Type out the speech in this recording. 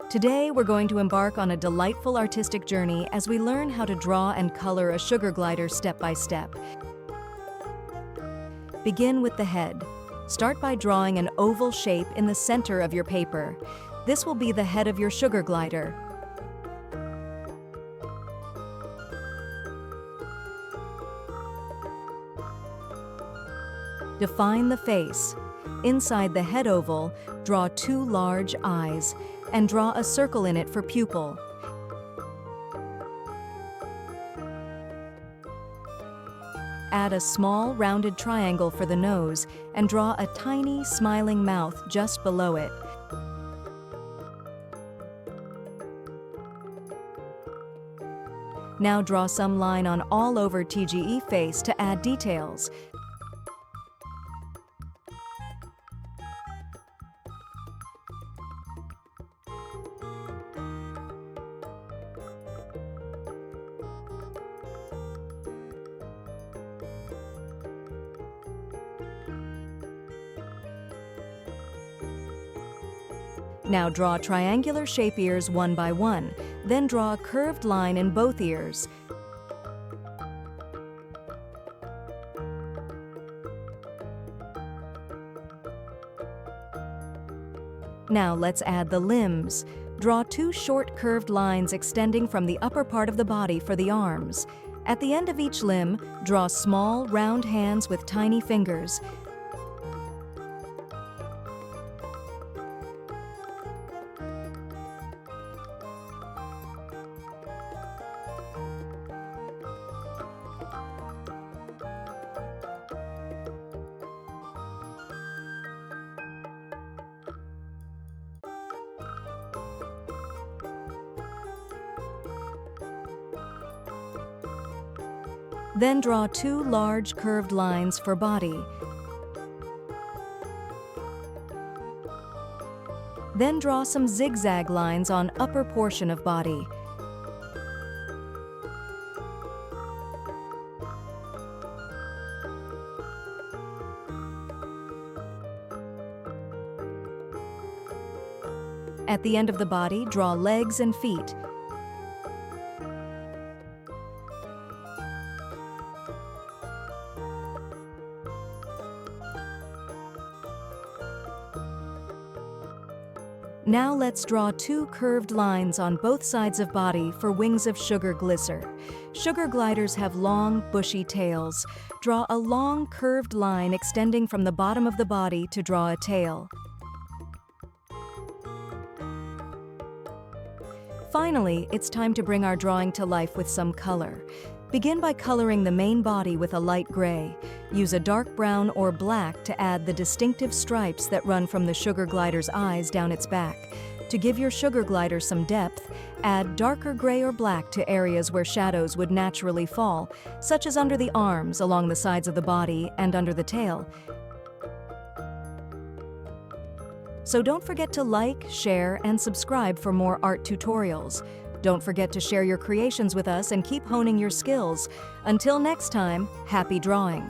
Today, we're going to embark on a delightful artistic journey as we learn how to draw and color a sugar glider step by step. Begin with the head. Start by drawing an oval shape in the center of your paper. This will be the head of your sugar glider. Define the face. Inside the head oval, draw 2 large eyes and draw a circle in it for pupil. Add a small rounded triangle for the nose and draw a tiny smiling mouth just below it. Now draw some line on all over TGE face to add details. Now draw triangular shape ears one by one, then draw a curved line in both ears. Now let's add the limbs. Draw 2 short curved lines extending from the upper part of the body for the arms. At the end of each limb, draw small, round hands with tiny fingers. Then draw 2 large curved lines for body. Then draw some zigzag lines on upper portion of body. At the end of the body, draw legs and feet. Now let's draw 2 curved lines on both sides of body for wings of sugar glider. Sugar gliders have long, bushy tails. Draw a long, curved line extending from the bottom of the body to draw a tail. Finally, it's time to bring our drawing to life with some color. Begin by coloring the main body with a light gray. Use a dark brown or black to add the distinctive stripes that run from the sugar glider's eyes down its back. To give your sugar glider some depth, add darker gray or black to areas where shadows would naturally fall, such as under the arms, along the sides of the body, and under the tail. So don't forget to like, share, and subscribe for more art tutorials. Don't forget to share your creations with us and keep honing your skills. Until next time, happy drawing!